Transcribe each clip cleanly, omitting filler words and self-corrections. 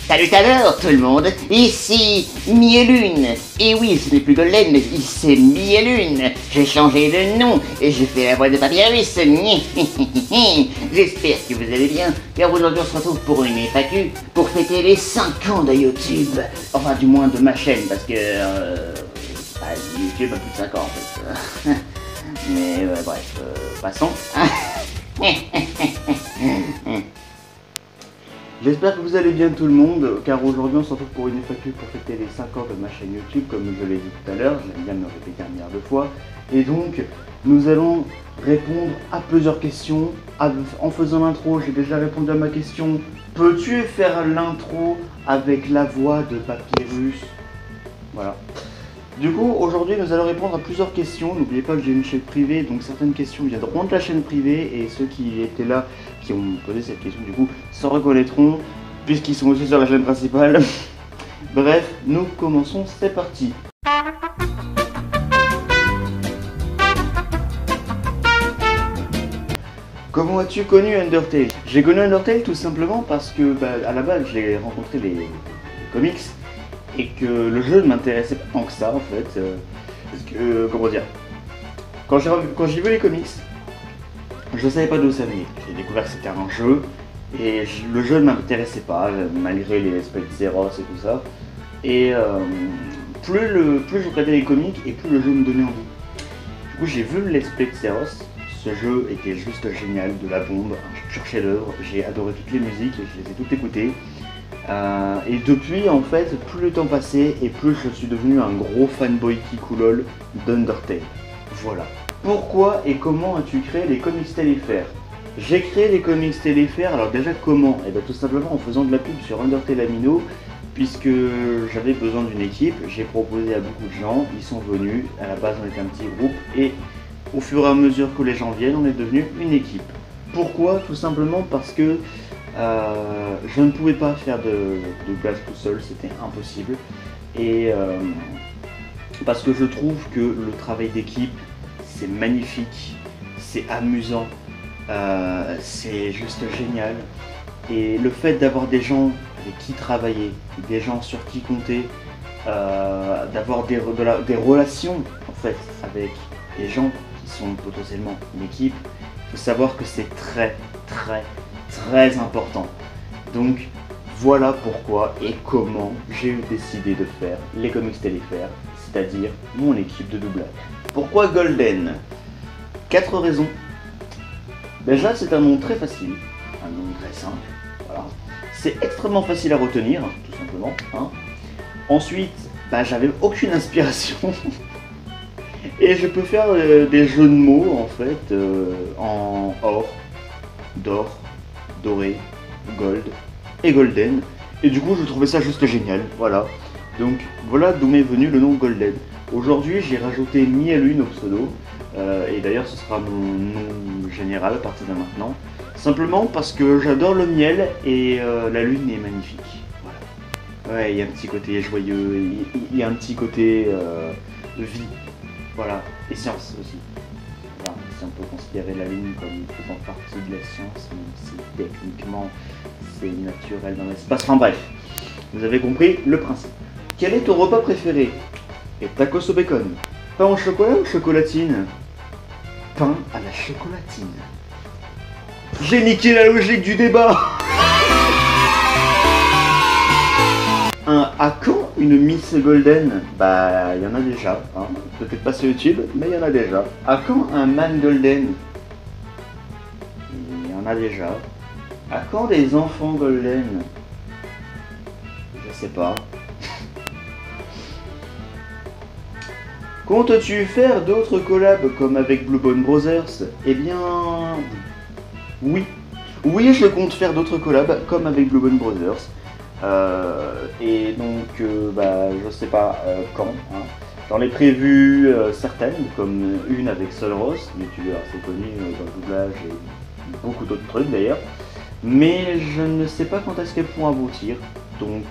Salut alors tout le monde, ici Mielune. Et oui, ce n'est plus Golden, mais c'est Mielune. J'ai changé de nom et j'ai fait la voix de Papyrus. J'espère que vous allez bien, car aujourd'hui on se retrouve pour une FAQ pour fêter les 5 ans de YouTube. Enfin, du moins de ma chaîne, parce que YouTube a plus de 5 ans en fait. Mais bref, passons. J'espère que vous allez bien tout le monde, car aujourd'hui on se retrouve pour une FAQ pour fêter les 5 ans de ma chaîne YouTube, comme je l'ai dit tout à l'heure, j'aime bien me répéter un milliard de fois. Et donc, nous allons répondre à plusieurs questions. En faisant l'intro, j'ai déjà répondu à ma question. Peux-tu faire l'intro avec la voix de Papyrus? Voilà. Du coup, aujourd'hui, nous allons répondre à plusieurs questions. N'oubliez pas que j'ai une chaîne privée, donc certaines questions viendront de la chaîne privée, et ceux qui étaient là, qui ont posé cette question, du coup, s'en reconnaîtront, puisqu'ils sont aussi sur la chaîne principale. Bref, nous commençons, c'est parti. Comment as-tu connu Undertale? J'ai connu Undertale tout simplement parce que, à la base, j'ai rencontré les comics, et que le jeu ne m'intéressait pas tant que ça en fait, parce que, comment dire, quand j'ai vu les comics, je savais pas d'où ça venait. J'ai découvert que c'était un jeu, et le jeu ne m'intéressait pas, malgré les Spellzeros et tout ça, et plus je regardais les comics, et plus le jeu me donnait envie. Du coup j'ai vu les Spellzeros, ce jeu était juste génial, de la bombe, un pur chef-d'œuvre, j'ai adoré toutes les musiques, je les ai toutes écoutées. Et depuis, en fait, plus le temps passait et plus je suis devenu un gros fanboy kikoulol d'Undertale. Voilà. Pourquoi et comment as-tu créé les comics Téléphères? J'ai créé les comics Téléphères, alors déjà comment? Et bien tout simplement en faisant de la pub sur Undertale Amino, puisque j'avais besoin d'une équipe, j'ai proposé à beaucoup de gens, ils sont venus, à la base on était un petit groupe, et au fur et à mesure que les gens viennent, on est devenu une équipe. Pourquoi? Tout simplement parce que je ne pouvais pas faire de doublage tout seul, c'était impossible. Et parce que je trouve que le travail d'équipe, c'est magnifique, c'est amusant, c'est juste génial. Et le fait d'avoir des gens avec qui travailler, des gens sur qui compter, d'avoir des relations en fait avec des gens qui sont potentiellement une équipe, il faut savoir que c'est très important. Donc voilà pourquoi et comment j'ai décidé de faire les comics Téléphères, c'est-à-dire mon équipe de doublage. Pourquoi Golden? 4 raisons. Déjà, c'est un nom très facile, un nom très simple, voilà. C'est extrêmement facile à retenir, tout simplement, hein. Ensuite, j'avais aucune inspiration et je peux faire des jeux de mots en fait, en or, d'or, doré, gold et golden, et du coup je trouvais ça juste génial, voilà. Donc voilà d'où m'est venu le nom Golden. Aujourd'hui j'ai rajouté Mielune au pseudo, et d'ailleurs ce sera mon nom général à partir de maintenant, simplement parce que j'adore le miel et la lune est magnifique, voilà. Ouais, il y a un petit côté joyeux, il y a un petit côté vie, voilà, et science aussi. Si on peut considérer la lune comme faisant partie de la science, même si techniquement c'est naturel dans l'espace. Enfin bref, vous avez compris le principe. Quel est ton repas préféré? Et tacos au bacon. Pain au chocolat ou chocolatine? Pain à la chocolatine. J'ai niqué la logique du débat. À quand une Miss Golden? Il y en a déjà, hein. Peut-être pas sur YouTube, mais il y en a déjà. À quand un Man Golden? Il y en a déjà. À quand des enfants Golden? Je sais pas. Comptes-tu faire d'autres collabs comme avec Bluebone Brothers? Eh bien, oui. Oui, je compte faire d'autres collabs comme avec Bluebone Brothers. Et donc, je sais pas quand, hein. J'en ai prévu certaines, comme une avec Solros, youtubeur assez connu dans le doublage et beaucoup d'autres trucs d'ailleurs. Mais je ne sais pas quand est-ce qu'elles pourront aboutir, donc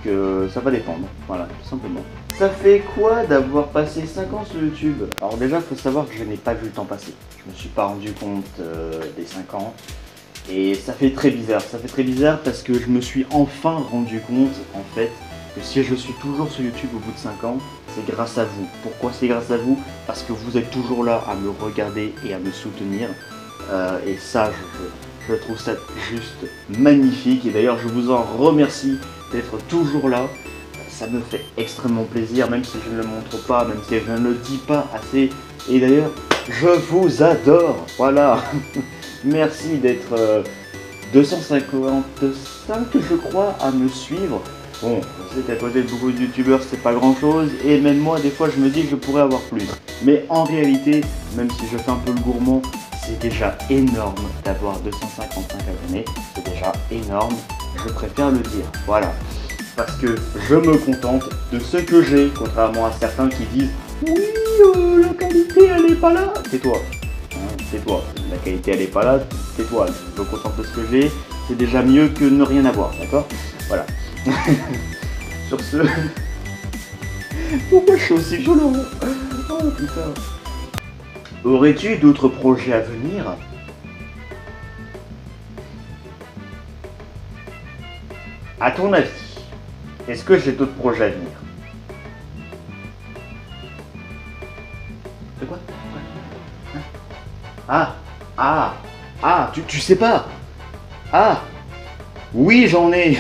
ça va dépendre, voilà, tout simplement. Ça fait quoi d'avoir passé 5 ans sur YouTube? Alors déjà, il faut savoir que je n'ai pas vu le temps passer. Je me suis pas rendu compte des 5 ans. Et ça fait très bizarre parce que je me suis enfin rendu compte en fait que si je suis toujours sur YouTube au bout de 5 ans, c'est grâce à vous. Pourquoi c'est grâce à vous? Parce que vous êtes toujours là à me regarder et à me soutenir. Et ça, je trouve ça juste magnifique. Et d'ailleurs, je vous en remercie d'être toujours là. Ça me fait extrêmement plaisir, même si je ne le montre pas, même si je ne le dis pas assez. Et d'ailleurs, je vous adore. Voilà. Merci d'être 255, je crois, à me suivre. Bon, je sais qu'à côté de beaucoup de youtubeurs, c'est pas grand chose. Et même moi, des fois, je me dis que je pourrais avoir plus. Mais en réalité, même si je fais un peu le gourmand, c'est déjà énorme d'avoir 255 abonnés. C'est déjà énorme. Je préfère le dire. Voilà. Parce que je me contente de ce que j'ai, contrairement à certains qui disent oui, la qualité elle est pas là. Tais-toi, tais-toi, la qualité elle est pas là, tais-toi, je me contente de ce que j'ai, c'est déjà mieux que ne rien avoir, d'accord? Voilà. Sur ce... Pourquoi je suis aussi violent? Oh putain. Aurais-tu d'autres projets à venir? À ton avis, est-ce que j'ai d'autres projets à venir? De quoi? Hein? Tu sais pas? Ah, oui, j'en ai.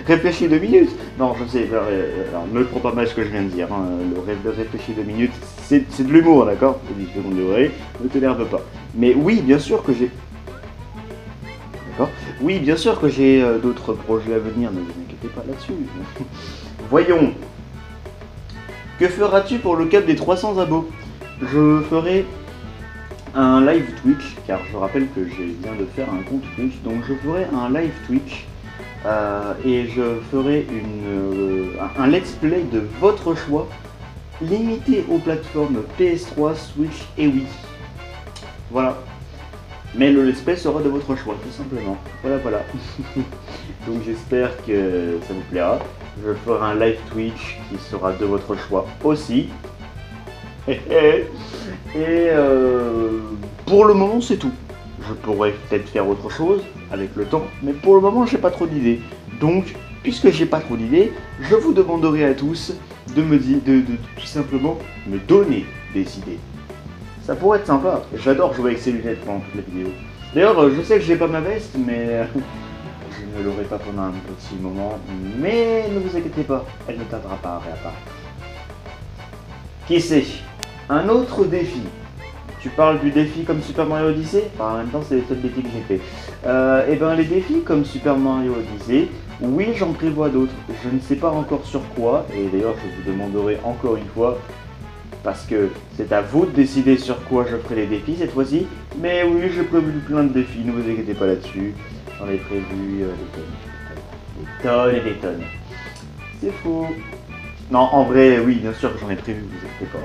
Réfléchis 2 minutes. Non, je sais, alors, ne prends pas mal ce que je viens de dire. Hein. Le rêve de réfléchir 2 minutes, c'est de l'humour, d'accord? C'est du second degré, ne t'énerve pas. Mais oui, bien sûr que j'ai... D'accord? Oui, bien sûr que j'ai d'autres projets à venir, ne vous inquiétez pas là-dessus. Voyons. Que feras-tu pour le cap des 300 abos? Je ferai un live Twitch, car je rappelle que je viens de faire un compte Twitch, donc je ferai un live Twitch et je ferai un let's play de votre choix, limité aux plateformes PS3, Switch et Wii. Voilà. Mais le let's play sera de votre choix, tout simplement. Voilà, voilà. Donc j'espère que ça vous plaira. Je ferai un live Twitch qui sera de votre choix aussi. Et pour le moment, c'est tout. Je pourrais peut-être faire autre chose avec le temps, mais pour le moment, j'ai pas trop d'idées. Donc, puisque j'ai pas trop d'idées, je vous demanderai à tous de me dire, de tout simplement me donner des idées. Ça pourrait être sympa. J'adore jouer avec ces lunettes pendant toute la vidéo. D'ailleurs, je sais que j'ai pas ma veste, mais je ne l'aurai pas pendant un petit moment. Mais ne vous inquiétez pas, elle ne tardera pas à réapparaître. Qui sait? Un autre défi. Tu parles du défi comme Super Mario Odyssey? Enfin, en même temps, c'est les seuls défis que j'ai fait. Et ben, les défis comme Super Mario Odyssey, oui, j'en prévois d'autres. Je ne sais pas encore sur quoi. Et d'ailleurs, je vous demanderai encore une fois, parce que c'est à vous de décider sur quoi je ferai les défis cette fois-ci. Mais oui, j'ai prévu plein de défis, ne vous inquiétez pas là-dessus. J'en ai prévu des tonnes et des tonnes. C'est faux. Non, en vrai, oui, bien sûr que j'en ai prévu, vous inquiétez pas.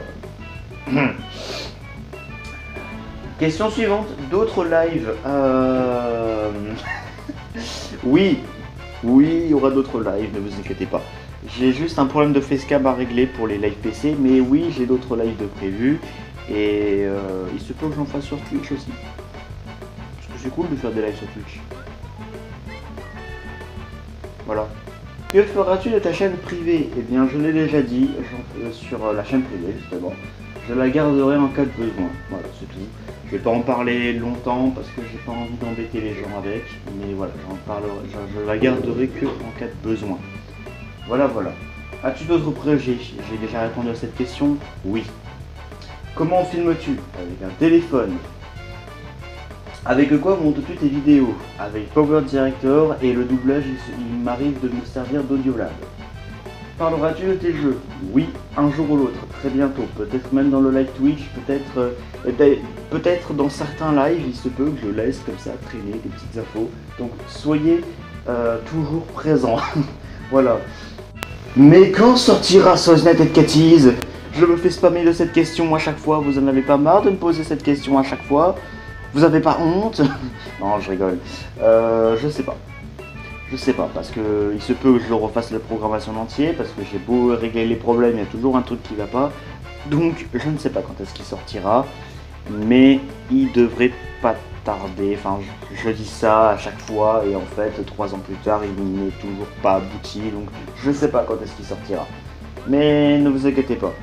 Question suivante, d'autres lives. Oui, il y aura d'autres lives, ne vous inquiétez pas. J'ai juste un problème de facecam à régler pour les lives PC, mais oui, j'ai d'autres lives de prévus. Et il se peut que j'en fasse sur Twitch aussi. Parce que c'est cool de faire des lives sur Twitch. Voilà. Que feras-tu de ta chaîne privée? Eh bien, je l'ai déjà dit sur la chaîne privée, justement. Je la garderai en cas de besoin. Voilà, c'est tout. Je vais pas en parler longtemps parce que j'ai pas envie d'embêter les gens avec. Mais voilà, j'en parlerai, je la garderai que en cas de besoin. Voilà, voilà. As-tu d'autres projets? J'ai déjà répondu à cette question. Oui. Comment filmes-tu? Avec un téléphone. Avec quoi montes-tu tes vidéos? Avec Power Director et le doublage, il m'arrive de me servir d'Audiolab. Parleras-tu de tes jeux? Oui, un jour ou l'autre, très bientôt. Peut-être même dans le live Twitch, peut-être dans certains lives, il se peut que je laisse comme ça traîner des petites infos. Donc soyez toujours présents. Voilà. Mais quand sortira Soznet et Catise? Je me fais spammer de cette question à chaque fois. Vous en avez pas marre de me poser cette question à chaque fois? Vous avez pas honte? Non, je rigole. Je sais pas. Je sais pas, parce que il se peut que je le refasse la programmation en entier, parce que j'ai beau régler les problèmes, il y a toujours un truc qui va pas. Donc, je ne sais pas quand est-ce qu'il sortira, mais il devrait pas tarder, enfin je dis ça à chaque fois et en fait 3 ans plus tard il n'est toujours pas abouti, donc je sais pas quand est-ce qu'il sortira. Mais ne vous inquiétez pas,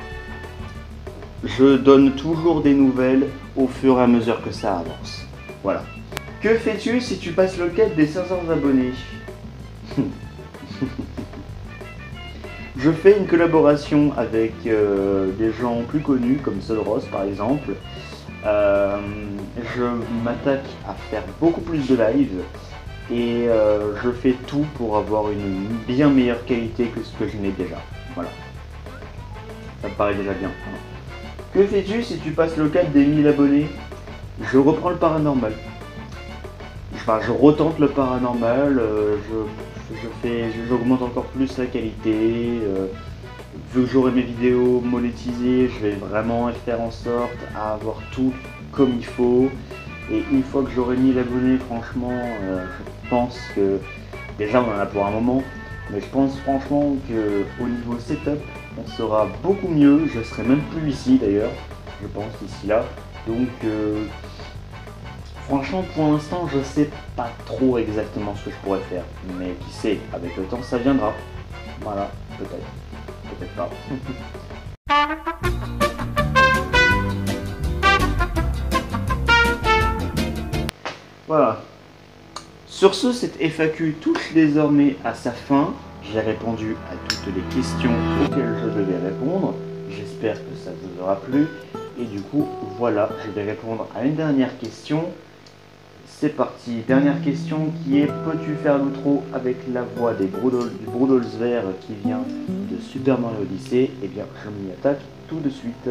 je donne toujours des nouvelles au fur et à mesure que ça avance. Voilà. Que fais-tu si tu passes le cap des 500 abonnés? Je fais une collaboration avec des gens plus connus comme Sodros par exemple. Je m'attaque à faire beaucoup plus de live et je fais tout pour avoir une bien meilleure qualité que ce que je n'ai déjà. Voilà. Ça me paraît déjà bien. Que fais-tu si tu passes le cap des 1000 abonnés? Je reprends le paranormal. Enfin, je retente le paranormal, j'augmente encore plus la qualité. Vu que j'aurai mes vidéos monétisées, je vais vraiment faire en sorte à avoir tout comme il faut. Et une fois que j'aurai 1000 abonnés, franchement, je pense que déjà on en a pour un moment, mais je pense franchement qu'au niveau setup, on sera beaucoup mieux. Je serai même plus ici d'ailleurs, je pense d'ici là. Donc franchement, pour l'instant, je sais pas trop exactement ce que je pourrais faire, mais qui sait, avec le temps, ça viendra. Voilà, peut-être, peut-être pas. Voilà. Sur ce, cette FAQ touche désormais à sa fin. J'ai répondu à toutes les questions auxquelles je devais répondre. J'espère que ça vous aura plu. Et du coup, voilà, je vais répondre à une dernière question. C'est parti, dernière question qui est: peux-tu faire l'outro avec la voix du Broodals vert qui vient de Super Mario Odyssey? Eh bien, je m'y attaque tout de suite.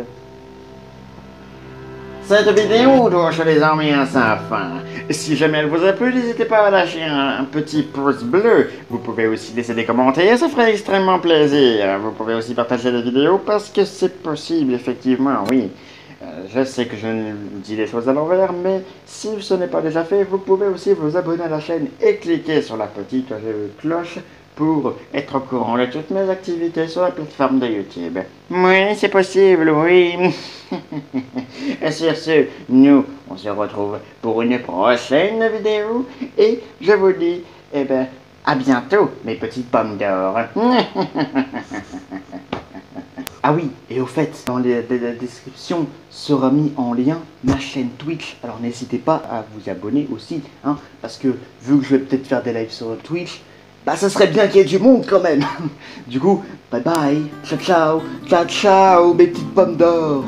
Cette vidéo touche les amis à sa fin. Si jamais elle vous a plu, n'hésitez pas à lâcher un petit pouce bleu. Vous pouvez aussi laisser des commentaires, ça ferait extrêmement plaisir. Vous pouvez aussi partager la vidéo parce que c'est possible, effectivement, oui. Je sais que je dis les choses à l'envers, mais si ce n'est pas déjà fait, vous pouvez aussi vous abonner à la chaîne et cliquer sur la petite cloche pour être au courant de toutes mes activités sur la plateforme de YouTube. Oui, c'est possible, oui. Et sur ce, nous, on se retrouve pour une prochaine vidéo, et je vous dis, eh ben, à bientôt, mes petites pommes d'or. Ah oui, et au fait, dans la description sera mis en lien ma chaîne Twitch. Alors n'hésitez pas à vous abonner aussi, hein, parce que vu que je vais peut-être faire des lives sur Twitch, bah ça serait bien qu'il y ait du monde quand même. Du coup, bye bye, ciao ciao, ciao ciao mes petites pommes d'or.